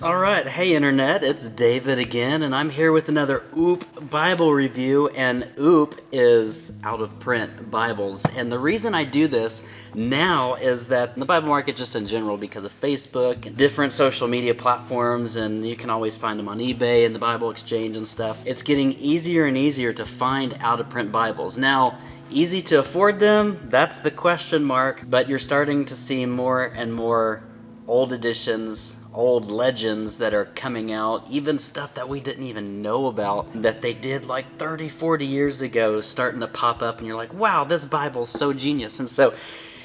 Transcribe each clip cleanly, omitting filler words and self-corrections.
All right, hey Internet, it's David again, and I'm here with another OOP Bible review, and OOP is out of print Bibles. And the reason I do this now is that the Bible market, just in general, because of Facebook, different social media platforms, and you can always find them on eBay and the Bible Exchange and stuff, it's getting easier and easier to find out of print Bibles. Now, easy to afford them? That's the question mark, but you're starting to see more and more old editions, old legends that are coming out, even stuff that we didn't even know about that they did like 30, 40 years ago starting to pop up, and you're like, wow, this Bible's so genius. And so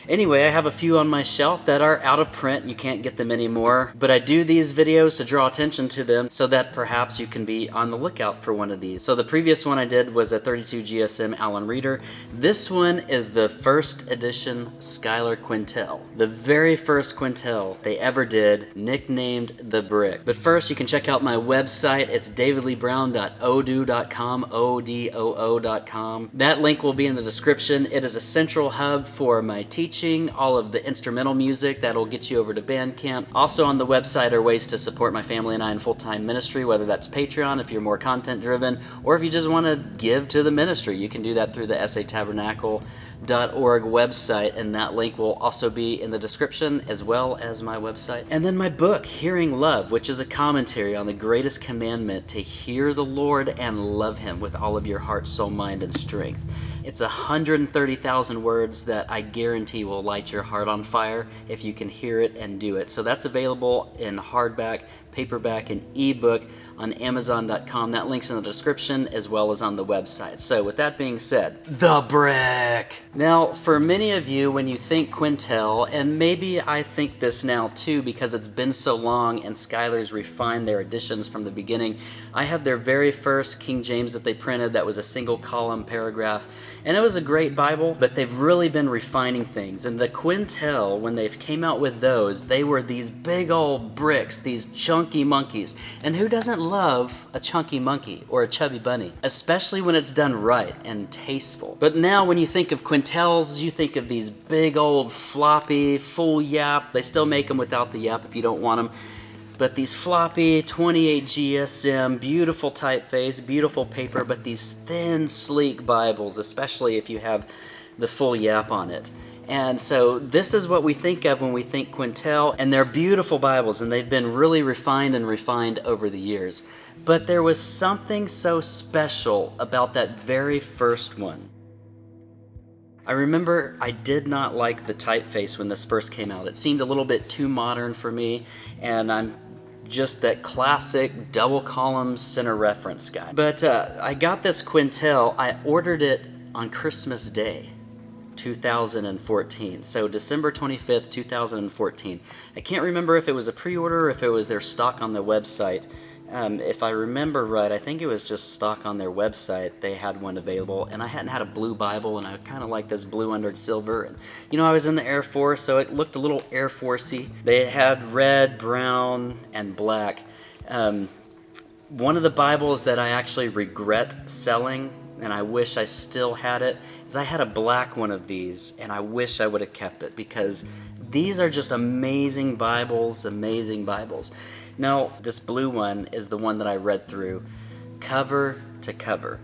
anyway, I have a few on my shelf that are out of print. You can't get them anymore, but I do these videos to draw attention to them so that perhaps you can be on the lookout for one of these. So the previous one I did was a 32 GSM Allen Reader. This one is the first edition Schuyler Quentel, the very first Quentel they ever did, nicknamed the Brick. But first, you can check out my website. It's davidleebrown.odoo.com, O-D-O-O.com. That link will be in the description. It is a central hub for my teaching, all of the instrumental music that'll get you over to Bandcamp. Also on the website are ways to support my family and I in full-time ministry, whether that's Patreon if you're more content driven, or if you just want to give to the ministry. You can do that through the satabernacle.org website, and that link will also be in the description as well as my website. And then my book, Hearing Love, which is a commentary on the greatest commandment, to hear the Lord and love Him with all of your heart, soul, mind, and strength. It's 130,000 words that I guarantee will light your heart on fire if you can hear it and do it. So that's available in hardback, paperback, and ebook on Amazon.com. That link's in the description as well as on the website. So with that being said, the Brick! Now, for many of you, when you think Quentel, and maybe I think this now too because it's been so long and Schuyler's refined their editions from the beginning, I have their very first King James that they printed that was a single column paragraph. And it was a great Bible, but they've really been refining things. And the Quentel, when they came out with those, they were these big old bricks, these chunky monkeys. And who doesn't love a chunky monkey or a chubby bunny? Especially when it's done right and tasteful. But now when you think of Quentels, you think of these big old floppy, full yap. They still make them without the yap if you don't want them. But these floppy 28 GSM, beautiful typeface, beautiful paper, but these thin, sleek Bibles, especially if you have the full yap on it. And so this is what we think of when we think Quentel, and they're beautiful Bibles, and they've been really refined over the years. But there was something so special about that very first one. I remember I did not like the typeface when this first came out. It seemed a little bit too modern for me, and I'm just that classic double column center reference guy. But I got this Quentel. I ordered it on Christmas Day, 2014. So December 25th, 2014. I can't remember if it was a pre-order or if it was their stock on their website. If I remember right, I think it was just stock on their website. They had one available, and I hadn't had a blue Bible, and I kind of like this blue under silver. And you know, I was in the Air Force, so it looked a little Air Forcey. They had red, brown, and black. One of the Bibles that I actually regret selling, and I wish I still had it, is I had a black one of these, and I wish I would have kept it, because these are just amazing Bibles, amazing Bibles. Now, this blue one is the one that I read through cover to cover.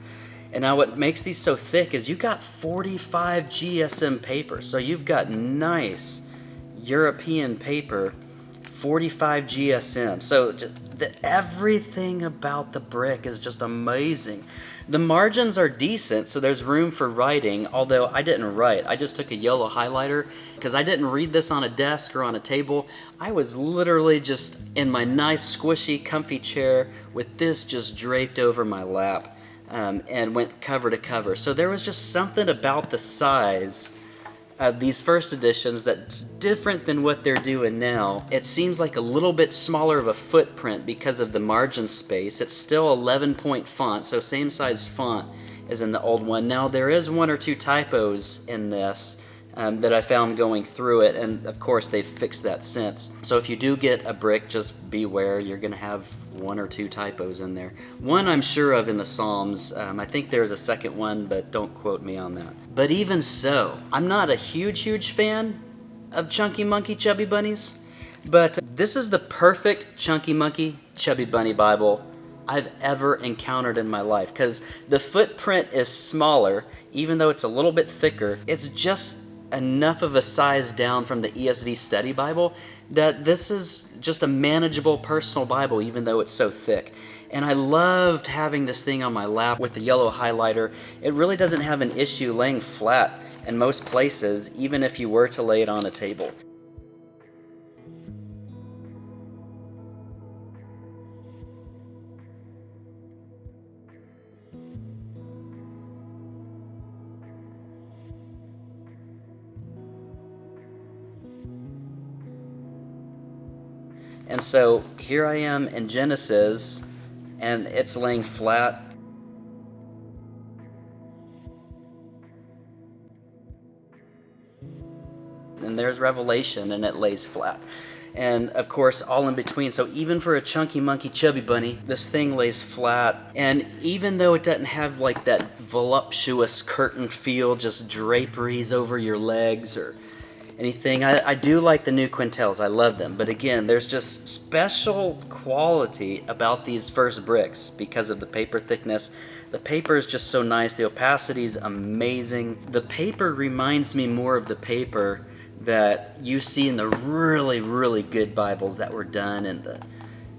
And now what makes these so thick is you got 45 GSM paper. So you've got nice European paper, 45 GSM. So everything about the brick is just amazing. The margins are decent, so there's room for writing, although I didn't write. I just took a yellow highlighter because I didn't read this on a desk or on a table. I was literally just in my nice, squishy, comfy chair with this just draped over my lap, and went cover to cover. So there was just something about the size of these first editions that's different than what they're doing now. It seems like a little bit smaller of a footprint because of the margin space. It's still 11-point font, so same size font as in the old one. Now there is one or two typos in this that I found going through it, and of course they've fixed that since. So if you do get a brick, just beware, you're going to have one or two typos in there. One I'm sure of in the Psalms. I think there's a second one, but don't quote me on that. But even so, I'm not a huge fan of chunky monkey chubby bunnies. But this is the perfect Chunky Monkey Chubby Bunny Bible I've ever encountered in my life, because the footprint is smaller, even though it's a little bit thicker. It's just enough of a size down from the ESV Study Bible that this is just a manageable personal Bible, even though it's so thick. And I loved having this thing on my lap with the yellow highlighter. It really doesn't have an issue laying flat in most places, even if you were to lay it on a table. And so here I am in Genesis, and it's laying flat. And there's Revelation, and it lays flat. And of course, all in between. So even for a Chunky Monkey Chubby Bunny, this thing lays flat. And even though it doesn't have like that voluptuous curtain feel, just draperies over your legs or anything, I do like the new Quentels. I love them. But again, there's just special quality about these first bricks because of the paper thickness. The paper is just so nice. The opacity is amazing. The paper reminds me more of the paper that you see in the really, really good Bibles that were done in the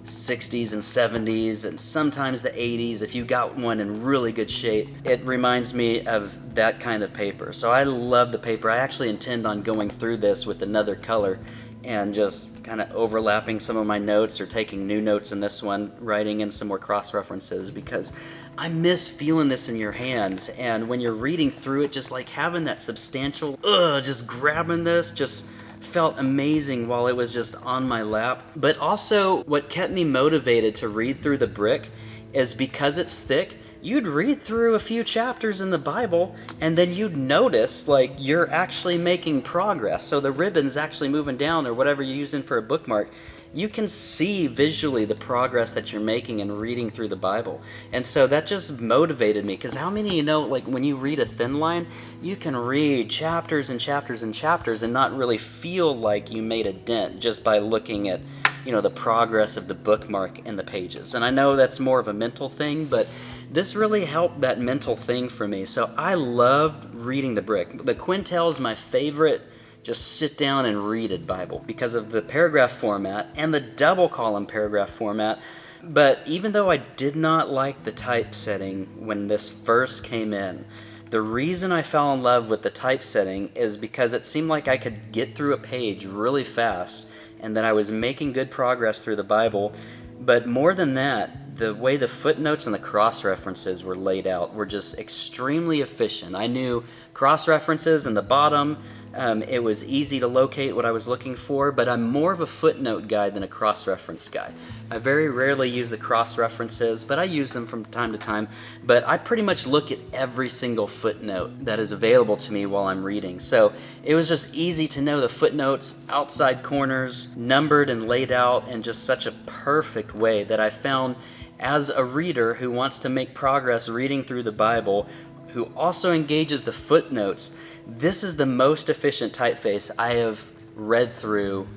60s and 70s and sometimes the 80s. If you got one in really good shape, it reminds me of that kind of paper. So I love the paper. I actually intend on going through this with another color and just kind of overlapping some of my notes or taking new notes in this one, writing in some more cross-references, because I miss feeling this in your hands. And when you're reading through it, just like having that substantial, just grabbing this, just felt amazing while it was just on my lap. But also what kept me motivated to read through the brick is because it's thick, you'd read through a few chapters in the Bible and then you'd notice like you're actually making progress. So the ribbon's actually moving down or whatever you're using for a bookmark. You can see visually the progress that you're making in reading through the Bible. And so that just motivated me, because how many like when you read a thin line, you can read chapters and chapters and chapters and not really feel like you made a dent just by looking at, the progress of the bookmark in the pages. And I know that's more of a mental thing, but this really helped that mental thing for me. So I loved reading the brick. The Quentel is my favorite just sit down and read it Bible because of the paragraph format and the double column paragraph format. But even though I did not like the typesetting when this first came in, the reason I fell in love with the typesetting is because it seemed like I could get through a page really fast and that I was making good progress through the Bible. But more than that, the way the footnotes and the cross-references were laid out were just extremely efficient. I knew cross-references in the bottom. It was easy to locate what I was looking for, but I'm more of a footnote guy than a cross-reference guy. I very rarely use the cross-references, but I use them from time to time. But I pretty much look at every single footnote that is available to me while I'm reading. So it was just easy to know the footnotes, outside corners, numbered and laid out in just such a perfect way that I found as a reader who wants to make progress reading through the Bible, who also engages the footnotes, this is the most efficient typeface I have read through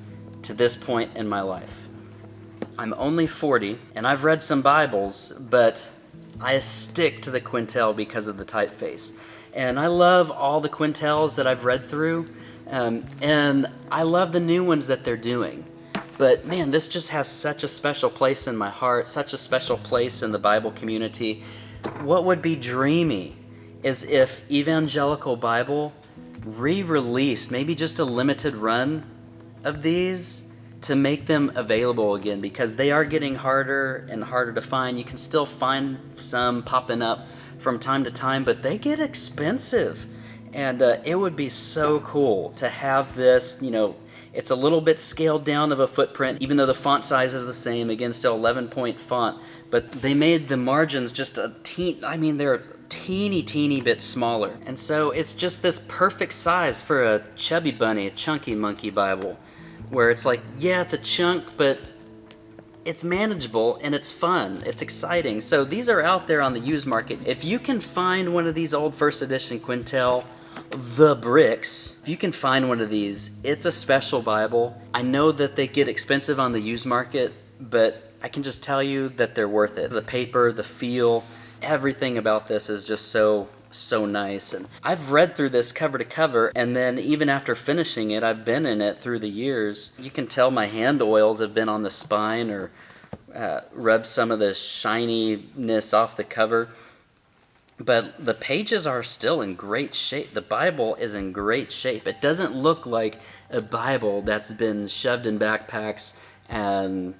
to this point in my life. I'm only 40, and I've read some Bibles, but I stick to the Quentel because of the typeface. And I love all the Quentels that I've read through, and I love the new ones that they're doing. But man, this just has such a special place in my heart, such a special place in the Bible community. What would be dreamy is if Evangelical Bible re-released maybe just a limited run of these to make them available again, because they are getting harder and harder to find. You can still find some popping up from time to time, but they get expensive. And it would be so cool to have this, it's a little bit scaled down of a footprint, even though the font size is the same. Again, still 11-point font, but they made the margins just they're teeny bit smaller. And so it's just this perfect size for a chubby bunny, a chunky monkey Bible, where it's like, yeah, it's a chunk, but it's manageable and it's fun. It's exciting. So these are out there on the used market. If you can find one of these old first edition Quentel, The Bricks. If you can find one of these, it's a special Bible. I know that they get expensive on the used market, but I can just tell you that they're worth it. The paper, the feel, everything about this is just so nice. And I've read through this cover to cover, and then even after finishing it, I've been in it through the years. You can tell my hand oils have been on the spine or rubbed some of the shininess off the cover. But the pages are still in great shape. The Bible is in great shape. It doesn't look like a Bible that's been shoved in backpacks and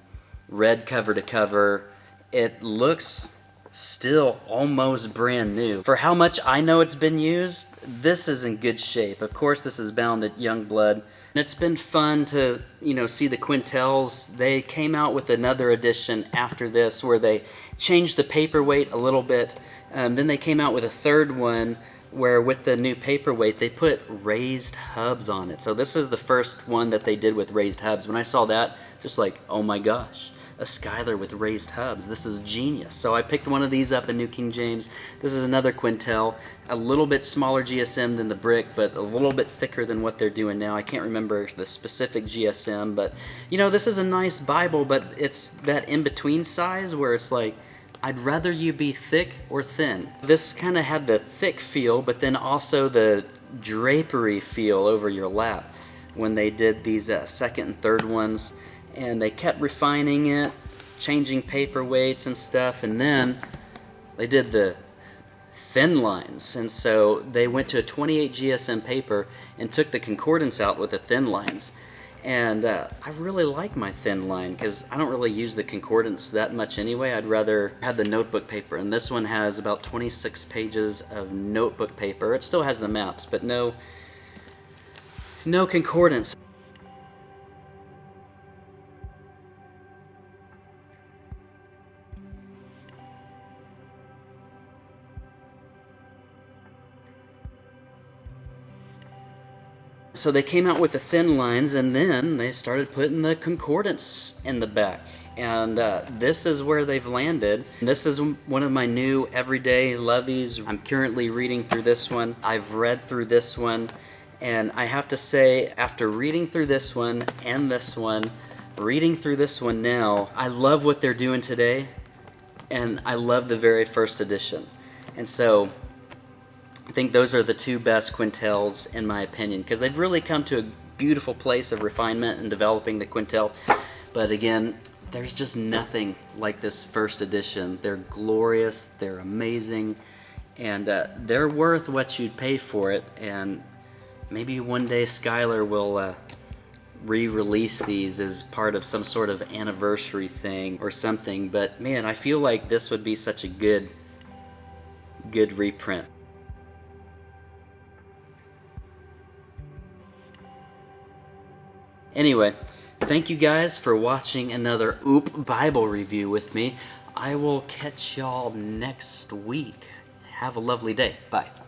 read cover to cover. It looks still almost brand new. For how much I know it's been used, this is in good shape. Of course, this is bound at Youngblood. It's been fun to, see the Quentels. They came out with another edition after this where they changed the paperweight a little bit. Then they came out with a third one where with the new paperweight they put raised hubs on it. So this is the first one that they did with raised hubs. When I saw that, just like, oh my gosh, a Schuyler with raised hubs. This is genius. So I picked one of these up in New King James. This is another Quentel, a little bit smaller GSM than the Brick, but a little bit thicker than what they're doing now. I can't remember the specific GSM, but this is a nice Bible, but it's that in-between size where it's like, I'd rather you be thick or thin. This kind of had the thick feel, but then also the drapery feel over your lap when they did these second and third ones. And they kept refining it, changing paperweights and stuff, and then they did the thin lines. And so they went to a 28 GSM paper and took the concordance out with the thin lines. And I really like my thin line because I don't really use the concordance that much anyway. I'd rather have the notebook paper. And this one has about 26 pages of notebook paper. It still has the maps, but no concordance. So they came out with the thin lines, and then they started putting the concordance in the back. And this is where they've landed. This is one of my new everyday lovies. I'm currently reading through this one. I've read through this one. And I have to say, after reading through this one and this one, reading through this one now, I love what they're doing today. And I love the very first edition. And so I think those are the two best Quentels in my opinion, because they've really come to a beautiful place of refinement and developing the Quentel. But again, there's just nothing like this first edition. They're glorious, they're amazing, and they're worth what you'd pay for it. And maybe one day Schuyler will re-release these as part of some sort of anniversary thing or something. But man, I feel like this would be such a good reprint. Anyway, thank you guys for watching another Bible review with me. I will catch y'all next week. Have a lovely day. Bye.